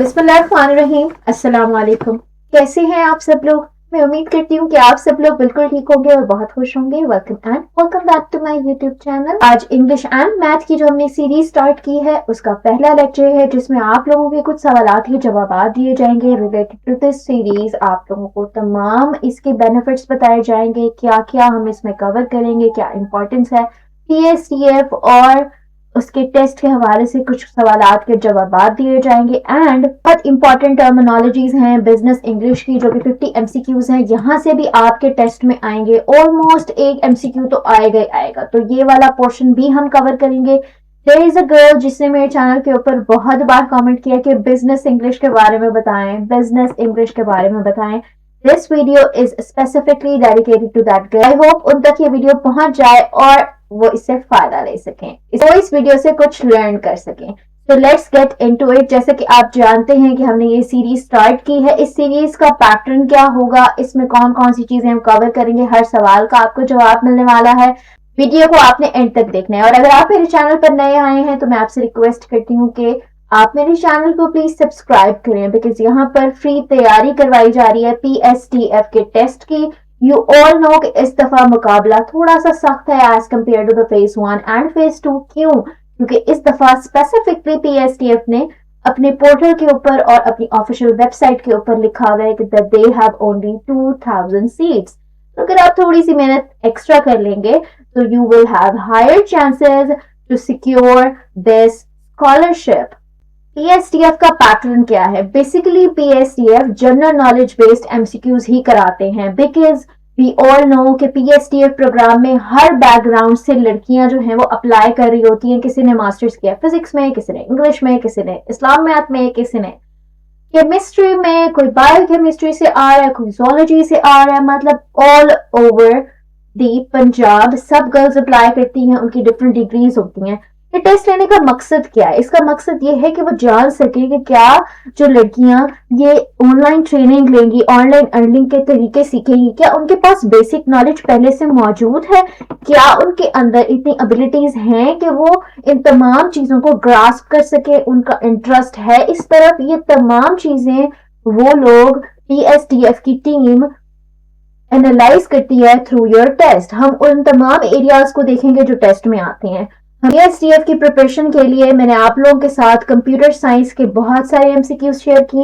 बिस्मिल्लाहिर्रहमानिर्रहीम। अस्सलाम वालेकुम। कैसे हैं आप सब लोग? मैं उम्मीद करती हूँ कि आप सब लोग बिल्कुल ठीक होंगे और बहुत खुश होंगे। Welcome back to my YouTube channel. आज इंग्लिश एंड मैथ की जो हमने सीरीज स्टार्ट की है उसका पहला लेक्चर है, जिसमें आप लोगों के कुछ सवालात के जवाब दिए जाएंगे रिलेटेड टू दिस सीरीज। आप लोगों को तमाम इसके बेनिफिट्स बताए जाएंगे, क्या क्या हम इसमें कवर करेंगे, क्या इंपॉर्टेंस है PSDF और उसके टेस्ट के हवाले से कुछ सवालात के जवाब दिए जाएंगे। एंड बहुत इंपॉर्टेंट टर्मिनोलॉजीज हैं बिजनेस इंग्लिश की, जो कि 50 MCQs हैं, यहाँ से भी आपके टेस्ट में आएंगे। ऑलमोस्ट एक MCQ तो आएगा ही आएगा, तो ये वाला पोर्शन भी हम कवर करेंगे। देयर इज अ गर्ल जिसने मेरे चैनल के ऊपर बहुत बार कमेंट किया कि बिजनेस इंग्लिश के बारे में बताएं, बिजनेस इंग्लिश के बारे में बताएं। This video is specifically dedicated to that girl. I hope उन तक ये वीडियो पहुंच जाए और वो इससे फायदा ले सकें, इस वीडियो से कुछ लर्न कर सकें। तो लेट्स गेट इनटू इट। जैसे कि आप जानते हैं कि हमने ये सीरीज स्टार्ट की है। इस सीरीज का पैटर्न क्या होगा, इसमें कौन कौन सी चीजें हम कवर करेंगे, हर सवाल का आपको जवाब मिलने वाला है। वीडियो को आपने एंड तक देखना है। और अगर आप मेरे चैनल पर नए आए हैं तो मैं आपसे रिक्वेस्ट करती हूँ कि आप मेरे चैनल को प्लीज सब्सक्राइब करें, बिकॉज यहाँ पर फ्री तैयारी करवाई जा रही है PSDF के टेस्ट की। यू ऑल नो कि इस दफा मुकाबला थोड़ा सा सख्त है as compare to the phase 1 and phase 2। क्यों? क्योंकि इस दफा स्पेसिफिकली PSDF ने अपने पोर्टल के ऊपर और अपनी ऑफिशियल वेबसाइट के ऊपर लिखा हुआ है कि दे हैव ओनली 2000 सीट्स। तो अगर आप थोड़ी सी मेहनत एक्स्ट्रा कर लेंगे तो you will have higher chances to secure this scholarship. PSDF का पैटर्न क्या है? Basically PSDF general knowledge based MCQs ही कराते हैं, बिकॉज वी ऑल नो कि PSDF प्रोग्राम में हर बैकग्राउंड से लड़कियां जो हैं वो अप्लाई कर रही होती हैं। किसी ने मास्टर्स किया फिजिक्स में, किसी ने इंग्लिश में, किसी ने इस्लाम मैथ में, किसी ने केमिस्ट्री में, कोई बायोकेमिस्ट्री से आ रहा है, कोई जोलॉजी से आ रहा है। मतलब ऑल ओवर दी पंजाब सब गर्ल्स अप्लाई करती हैं, उनकी डिफरेंट डिग्रीज होती हैं। ये टेस्ट लेने का मकसद क्या है? इसका मकसद ये है कि वो जान सके कि क्या जो लड़कियां ये ऑनलाइन ट्रेनिंग लेंगी, ऑनलाइन अर्निंग के तरीके सीखेंगी, क्या उनके पास बेसिक नॉलेज पहले से मौजूद है, क्या उनके अंदर इतनी एबिलिटीज हैं कि वो इन तमाम चीजों को ग्रास्प कर सके, उनका इंटरेस्ट है इस तरफ। ये तमाम चीजें वो लोग PSDF की टीम एनालाइज करती है थ्रू योर टेस्ट। हम उन तमाम एरियाज को देखेंगे जो टेस्ट में आते हैं। PSDF की प्रिपरेशन के लिए मैंने आप लोगों के साथ कंप्यूटर साइंस के बहुत सारे MCQs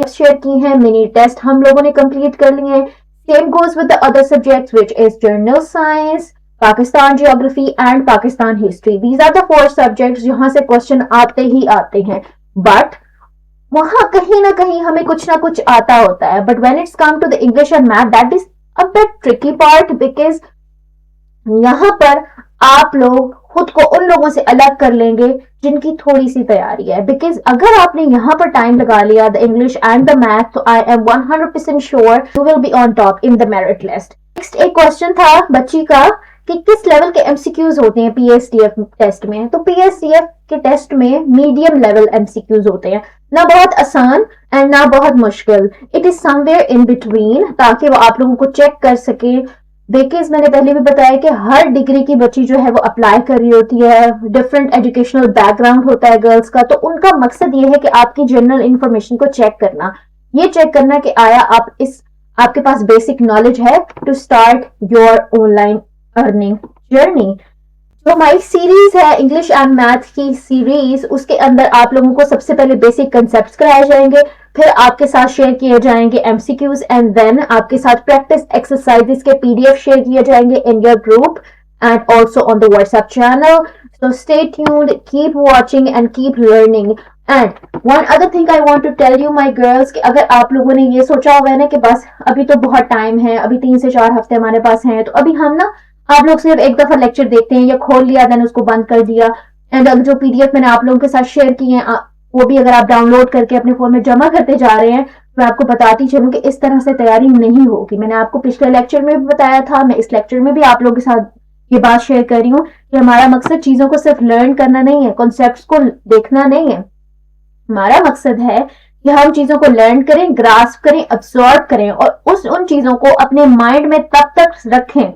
शेयर की हैं। मिनी टेस्ट हम लोगों ने कंप्लीट कर लिए हैं। Same goes with the other subjects which is general science, Pakistan geography and Pakistan history. These are the 4 subjects जहां से क्वेश्चन आते ही आते हैं, बट वहां कहीं ना कहीं हमें कुछ ना कुछ आता होता है। But when it's come to the English and math, that is a bit tricky part, because यहाँ पर आप लोग खुद को उन लोगों से अलग कर लेंगे जिनकी थोड़ी सी तैयारी है। बिकॉज अगर आपने यहाँ पर टाइम लगा लिया the English and the math, तो I am 100% sure you will be on top in the merit list. Next एक क्वेश्चन था बच्ची का कि किस लेवल के MCQs होते हैं PSDF टेस्ट में। तो PSDF के टेस्ट में मीडियम लेवल MCQs होते हैं, ना बहुत आसान एंड ना बहुत मुश्किल। It is somewhere in between, ताकि वो आप लोगों को चेक कर सके। बिकॉज मैंने पहले भी बताया कि हर डिग्री की बच्ची जो है वो अप्लाई कर रही होती है, डिफरेंट एजुकेशनल बैकग्राउंड होता है गर्ल्स का, तो उनका मकसद ये है कि आपकी जनरल इंफॉर्मेशन को चेक करना, ये चेक करना कि आया आपके पास बेसिक नॉलेज है to start your online earning journey. जो हमारी सीरीज है इंग्लिश एंड मैथ की सीरीज, उसके अंदर आप लोगों को सबसे पहले बेसिक कंसेप्ट्स कराए जाएंगे, फिर आपके साथ शेयर किए जाएंगे MCQs एंड देन आपके साथ प्रैक्टिस एक्सरसाइजेस के PDF शेयर किए जाएंगे in your group and also on the WhatsApp channel. So stay tuned, keep watching and keep learning. And one other thing I want to tell you my girls कि अगर आप लोगों ने ये सोचा हुआ है ना कि बस अभी तो बहुत टाइम है, अभी 3 से 4 हफ्ते हमारे पास हैं, तो अभी हम ना आप लोग सिर्फ एक दफा लेक्चर देखते हैं या खोल लिया देन उसको बंद कर दिया, एंड अब जो PDF मैंने आप लोगों के साथ शेयर किए हैं वो भी अगर आप डाउनलोड करके अपने फोन में जमा करते जा रहे हैं, मैं आपको बताती चलूं कि इस तरह से तैयारी नहीं होगी। मैंने आपको पिछले लेक्चर में भी बताया था, मैं इस लेक्चर में भी आप लोगों के साथ ये बात शेयर कर रही हूँ कि हमारा मकसद चीजों को सिर्फ लर्न करना नहीं है, कॉन्सेप्ट्स को देखना नहीं है। हमारा मकसद है कि हम चीजों को लर्न करें, ग्रास्प करें, अब्सॉर्ब करें और उन चीजों को अपने माइंड में तब तक रखें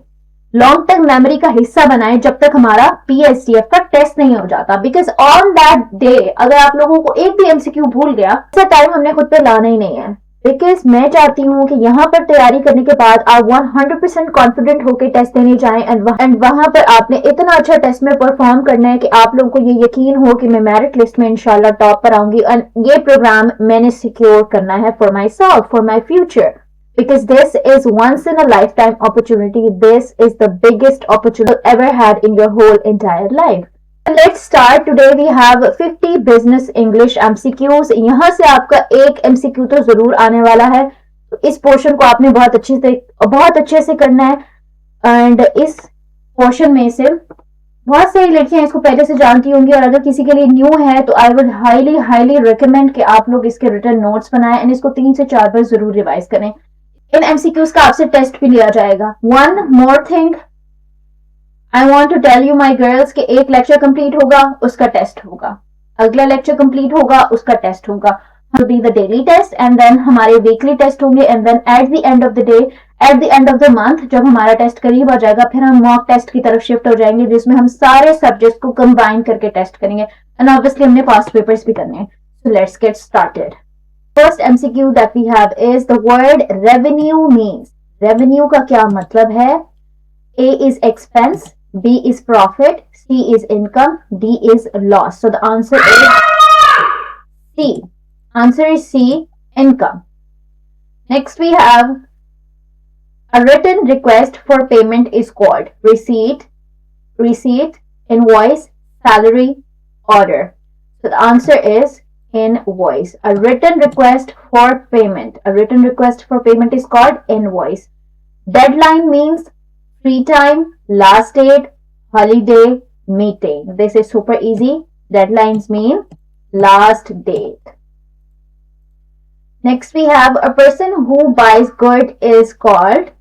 लॉन्ग टर्म मेमोरी का हिस्सा बनाए जब तक हमारा PSDF का टेस्ट नहीं हो जाता। बिकॉज ऑन दैट डे अगर आप लोगों को एक भी MCQ भूल गया, ऐसा टाइम हमने खुद पे लाना ही नहीं है। बिकॉज मैं चाहती हूँ कि यहाँ पर तैयारी करने के बाद आप 100% कॉन्फिडेंट होकर टेस्ट देने जाएं एंड वहां पर आपने इतना अच्छा टेस्ट में परफॉर्म करना है कि आप लोगों को ये यकीन हो कि मैं मेरिट लिस्ट में इंशाल्लाह टॉप पर आऊंगी। एंड ये प्रोग्राम मैंने सिक्योर करना है for my self, for my future, because this is once in a lifetime opportunity. This is the biggest opportunity you ever had in your whole entire life. Let's start. Today we have 50 business English MCQs. यहाँ से आपका एक MCQ तो जरूर आने वाला है, तो इस पोर्शन को आपने बहुत अच्छे से करना है। एंड इस पोर्शन में से बहुत सारी लड़कियां इसको पहले से जानती होंगी, और अगर किसी के लिए न्यू है तो आई वुड हाईली रिकमेंड कि आप लोग इसके रिटन नोट्स बनाएं एंड इसको 3 से 4 बार जरूर रिवाइज करें। इन MCQs का आपसे टेस्ट भी लिया जाएगा। One more thing I want to tell you my girls कि एक लेक्चर कंप्लीट होगा उसका टेस्ट होगा, अगला लेक्चर कंप्लीट होगा उसका टेस्ट होगा, be the daily test and then हमारे वीकली टेस्ट होंगे and then at the end of the day, at the end of the month जब हमारा टेस्ट करीब हो जाएगा फिर हम मॉक टेस्ट की तरफ शिफ्ट हो जाएंगे जिसमें हम सारे सब्जेक्ट को कंबाइन करके टेस्ट करेंगे एंड ऑब्वियसली हमने पास्ट पेपर्स भी करने हैं। So let's get started. First MCQ that we have is the word revenue means. Revenue का क्या मतलब है? A is expense, B is profit, C is income, D is loss. So the answer is C. Answer is C, income. Next we have a written request for payment is called receipt, invoice, salary, order. So the answer is invoice. A written request for payment. A written request for payment is called invoice. Deadline means free time, last date, holiday, meeting. This is super easy. Deadlines mean last date. Next we have a person who buys good is called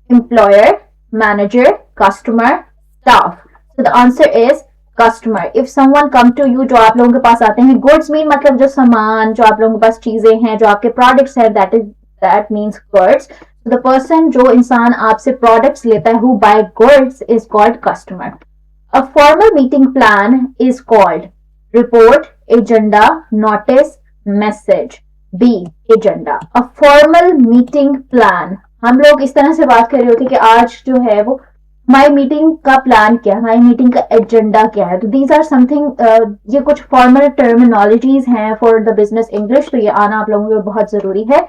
employer, manager, customer, staff. So the answer is customer. If someone come to you, जो आप लोगों के पास आते हैं, goods mean मतलब जो सामान, जो आप लोगों के पास चीजें हैं, जो आपके प्रोडक्ट्स हैं, that means goods. The person, जो इंसान आपसे प्रोडक्ट्स लेता है, who buy goods is called customer. A formal meeting plan is called report, agenda, notice, message. B agenda. A formal meeting plan, हम लोग इस तरह से बात कर रहे होते हैं कि आज जो है वो हमारी मीटिंग का प्लान क्या है, हमारी मीटिंग का एजेंडा क्या है। तो दीज आर समथिंग, ये कुछ फॉर्मल टर्मिनोलॉजीज हैं फॉर द बिजनेस इंग्लिश, तो ये आना आप लोगों को बहुत जरूरी है।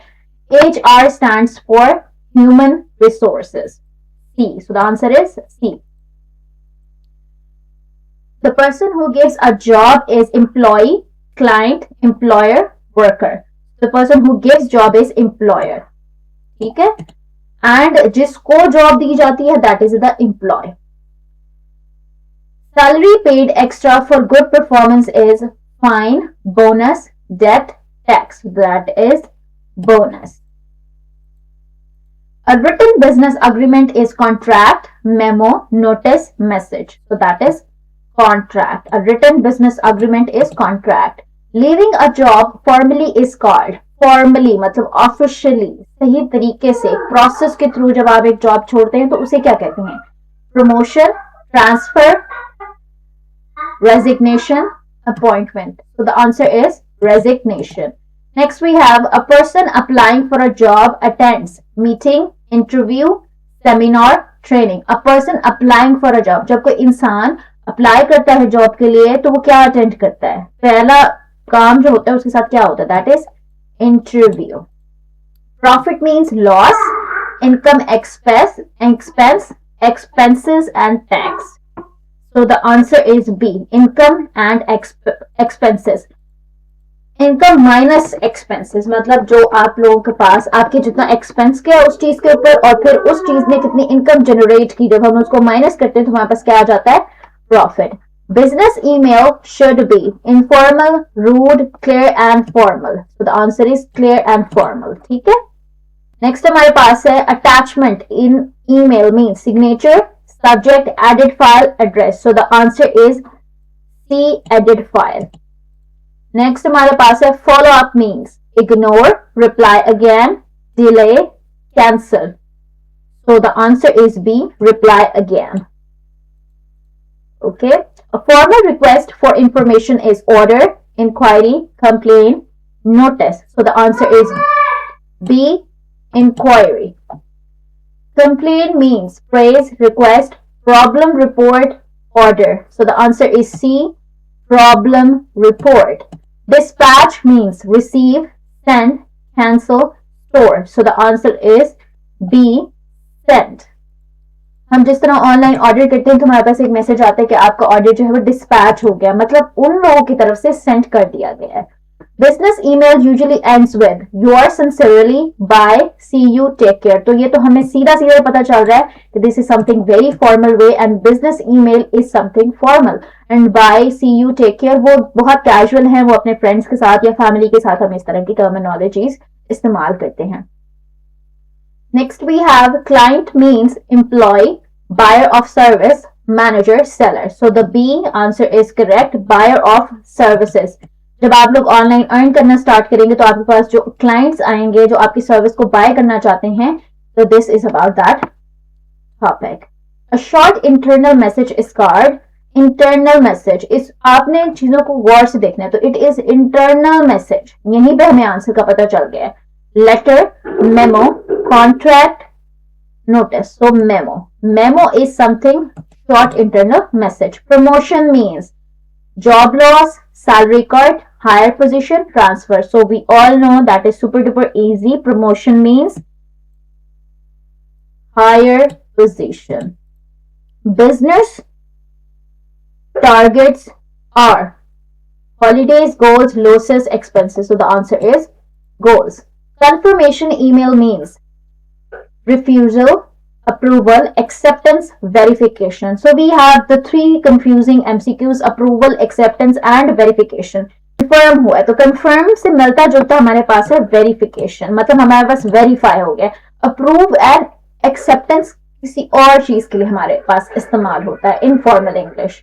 HR stands for human resources, C. So the answer is C. The person who gives a job is employee, client, employer, worker. The person who gives job is employer. ठीक है, एंड जिसको जॉब दी जाती है that is the employ. Salary paid extra for good performance is fine, bonus, death, tax. That is bonus. A written business agreement is contract, memo, notice, message. So that is contract. A written business agreement is contract. Leaving a job formally is called, formally मतलब officially, सही तरीके से process के through जब आप एक job छोड़ते हैं तो उसे क्या कहते हैं? Promotion, transfer, resignation, appointment. So the answer is resignation. Next we have a person applying for a job attends meeting, interview, seminar, training. A person applying for a job, जब कोई इंसान अप्लाई करता है जॉब के लिए तो वो क्या अटेंड करता है? पहला काम जो होता है उसके साथ क्या होता है? That is interview. Profit means loss, income, expenses and tax. So the answer is B, income and expenses. Income minus expenses मतलब जो आप लोगों के पास आपके जितना एक्सपेंस किया उस चीज के ऊपर और फिर उस चीज ने कितनी इनकम जनरेट की, जब हम उसको माइनस करते हैं तो हमारे पास क्या आ जाता है? Profit. Business email should be informal, rude, clear and formal. So the answer is clear and formal. ठीक है। Next हमारे पास है attachment in email means signature, subject, added file, address. So the answer is C, added file. Next हमारे पास है follow up means ignore, reply again, delay, cancel. So the answer is B, reply again. Okay. A formal request for information is order, inquiry, complaint, notice. So the answer is B, inquiry. Complaint means praise, request, problem, report, order. So the answer is C, problem, report. Dispatch means receive, send, cancel, store. So the answer is B, send. हम जिस तरह online order करते हैं तो हमारे पास एक message आता है कि आपका ऑर्डर जो है वो डिस्पैच हो गया, मतलब उन लोगों की तरफ से सेंड कर दिया गया है. Business email usually ends with your sincerely bye, see you, take care. तो ये तो हमें सीधा सीधा पता चल रहा है कि this is something very formal way and business email is something formal. And bye, see you, take care वो बहुत कैजुअल है, वो अपने फ्रेंड्स के साथ या फैमिली के साथ हम इस तरह की टर्मिनोलॉजीज इस्तेमाल करते हैं. Next we have client means employee, buyer of service, manager, seller. So the B answer is correct, buyer of services. जब आप लोग ऑनलाइन अर्न करना स्टार्ट करेंगे तो आपके पास जो क्लाइंट्स आएंगे जो आपकी सर्विस को बाय करना चाहते हैं, तो this is about that topic. A short internal message is called internal message. इस आपने चीजों को गौर से देखना है, तो इट इज इंटरनल मैसेज. यहीं पे हमें आंसर का पता चल गया है. Letter, memo, contract, notice. So memo is something short internal message. Promotion means job loss, salary cut, higher position, transfer. So we all know that is super duper easy. Promotion means higher position. Business targets are holidays, goals, losses, expenses. So the answer is goals. Confirmation email means refusal, approval, acceptance, verification. So we have the three confusing MCQs: approval, acceptance and verification. Confirm हुआ है तो confirm से मिलता जुलता हमारे पास है verification, मतलब हमारे पास verify हो गया. Approve and acceptance किसी और चीज के लिए हमारे पास इस्तेमाल होता है. Informal English,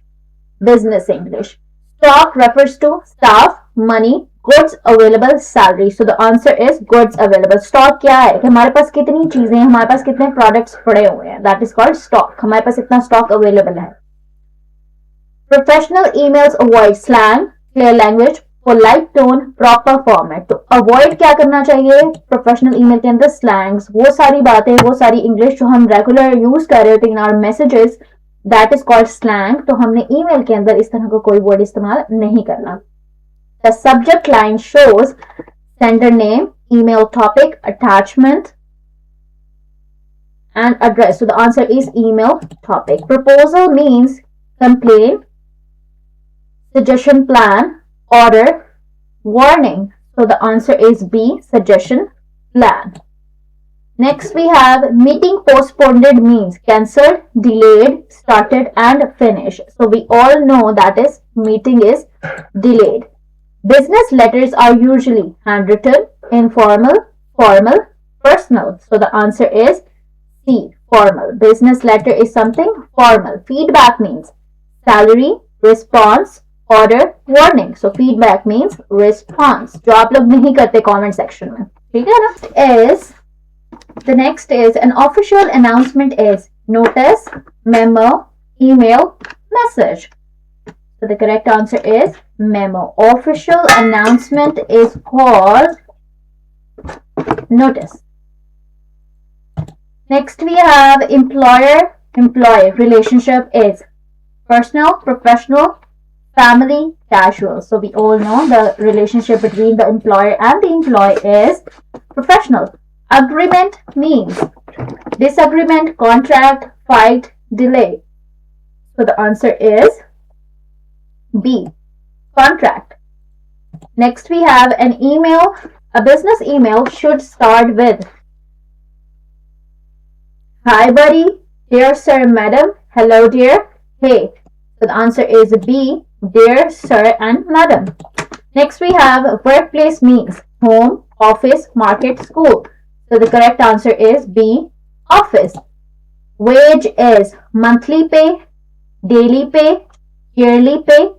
business English. Stock refers to staff, money, goods available, salary. So the answer is goods available. Stock क्या है कि हमारे पास कितनी चीजें हैं, हमारे पास कितने प्रोडक्ट्स पड़े हुए हैं, that is called stock. हमारे पास इतना स्टॉक अवेलेबल है. Professional emails avoid slang, clear language, polite tone, proper format. तो avoid क्या करना चाहिए प्रोफेशनल ईमेल के अंदर? स्लैंग्स, वो सारी बातें, वो सारी इंग्लिश जो हम रेगुलर यूज कर रहे होते हैं in our messages, that is called slang. तो हमने ईमेल के अंदर इस तरह का कोई वर्ड इस्तेमाल नहीं करना. The subject line shows sender name, email topic, attachment and address. So the answer is email topic. Proposal means complaint, suggestion, plan, order, warning. So the answer is B, suggestion, plan. Next we have meeting postponed means cancelled, delayed, started and finished. So we all know that is meeting is delayed. Business letters are usually handwritten, informal, formal, personal. So the answer is C, formal. Business letter is something formal. Feedback means salary, response, order, warning. So feedback means response. जो आप लोग नहीं करते comment section में, ठीक है ना? The next is an official announcement is notice, memo, email, message. So the correct answer is memo. Official announcement is called notice. Next we have employer-employee relationship is personal, professional, family, casual. So we all know the relationship between the employer and the employee is professional. Agreement means disagreement, contract, fight, delay. So the answer is B, contract. Next we have an email. A business email should start with hi buddy, dear sir, madam, hello dear, hey. So the answer is B, dear sir and madam. Next we have workplace means home, office, market, school. So the correct answer is B, office. Wage is monthly pay, daily pay, yearly pay,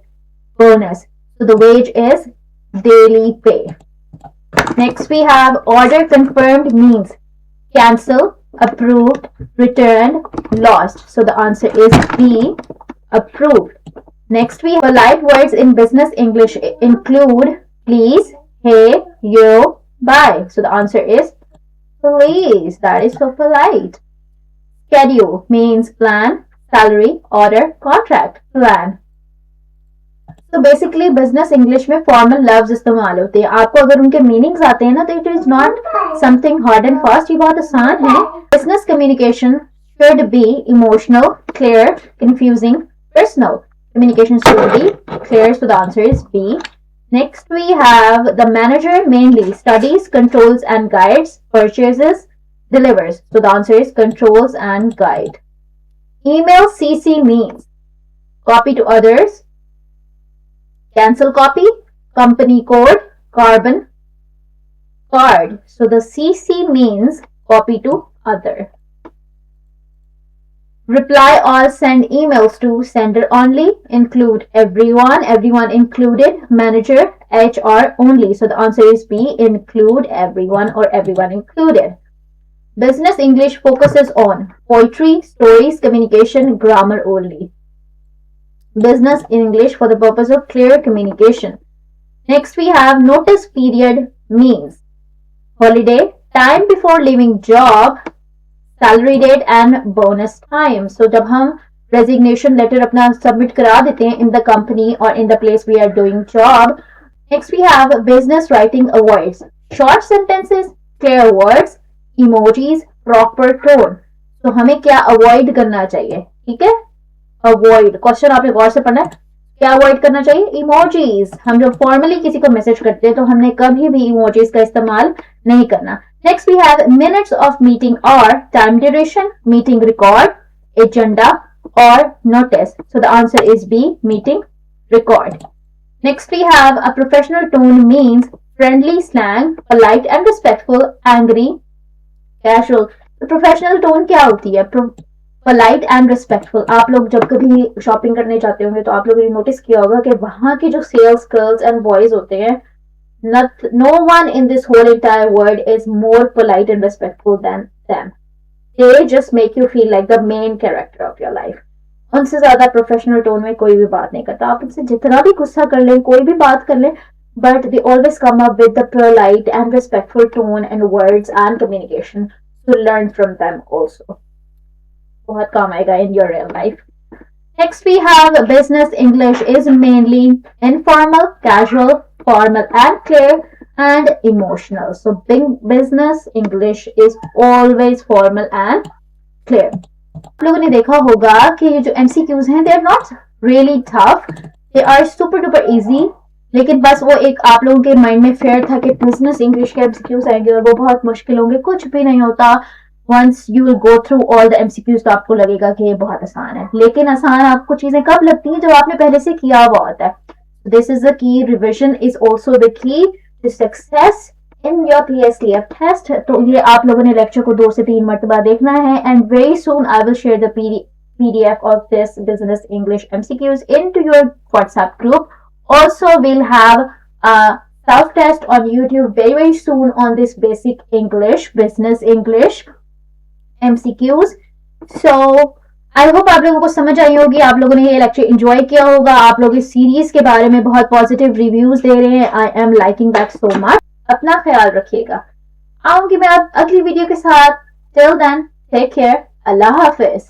bonus. So the wage is daily pay. Next we have order confirmed means cancel, approved, returned, lost. So the answer is B, approved. Next, we have polite words in business English include please, hey, yo, bye. So the answer is please. That is so polite. Schedule means plan, salary, order, contract, plan. तो basically business English में formal लफ्ज इस्तेमाल होते हैं. आपको अगर उनके meanings आते हैं ना तो it is not something hard and fast. ये बहुत आसान है. Business communication should be emotional, clear, confusing, personal. Communication should be clear, so the answer is B. Next we have the manager mainly studies, controls and guides, purchases, delivers. So the answer is controls and guide. Email CC means copy to others, cancel copy, company code, carbon, card. So the CC means copy to other. Reply all send emails to sender only, include everyone, everyone included, manager, HR only. So the answer is B, include everyone or everyone included. Business English focuses on poetry, stories, communication, grammar only. Business English for the purpose of clear communication. Next we have notice period means holiday, time before leaving job, salary date and bonus time. So जब हम resignation letter अपना submit करा देते हैं in the company or in the place we are doing job. Next we have business writing awards. Short sentences, clear words, emojis, proper tone. So हमें क्या avoid करना चाहिए? ठीक है? Avoid. Question आपने गौर से पढ़ना है. क्या अवॉइड करना चाहिए? इमोजीज. हम जब फॉर्मली किसी को मैसेज करते हैं तो हमने कभी भी इमोजीज का इस्तेमाल नहीं करना. Next we have minutes of meeting और time duration, meeting record, agenda और notice. So the answer is B, meeting record. Next we have a professional tone means friendly slang, polite and respectful, angry, casual. तो professional tone क्या होती है? Polite and respectful. आप लोग जब कभी shopping करने जाते होंगे तो आप लोगों ने नोटिस किया होगा कि वहां के जो सेल्स गर्ल्स एंड बॉयज होते हैं, no one in this whole entire world is more polite and respectful than them. They just make you feel like the main character of your life. उनसे ज्यादा प्रोफेशनल टोन में कोई भी बात नहीं करता. आप उनसे जितना भी गुस्सा कर लें, कोई भी बात कर लें, but they always come up with the polite and respectful tone and words and communication. So learn from them also. बहुत काम आएगा in your real life. Next we have business English is mainly informal, casual, formal and clear and emotional. So business English is always formal and clear. आप लोगों ने देखा होगा कि ये जो MCQs हैं, they are not really tough. They are super duper easy. लेकिन बस वो एक आप लोगों के माइंड में फेयर था कि बिजनेस इंग्लिश के MCQs आएंगे और वो बहुत मुश्किल होंगे. कुछ भी नहीं होता. Once you will go through all the MCQs तो आपको लगेगा कि ये बहुत आसान है. लेकिन आसान आपको चीजें कब लगती हैं? जब आपने पहले से किया हुआ होता है. This is the key. Revision is also the key to success in your PSDF test. तो ये आप लोगों ने लेक्चर को 2 से 3 मरतबा देखना है. And very soon I will share the PDF of this business English MCQs into your WhatsApp group. Also we'll have a self test on YouTube very soon on this basic English, business English MCQs. So I hope आप लोगों को समझ आई होगी. आप लोगों ने ये lecture enjoy किया होगा. आप लोग इस सीरीज के बारे में बहुत पॉजिटिव रिव्यूज दे रहे हैं. I am liking that so much. अपना ख्याल रखिएगा. आऊंगी मैं अब अगली वीडियो के साथ. Till then take care. अल्लाह हाफिज.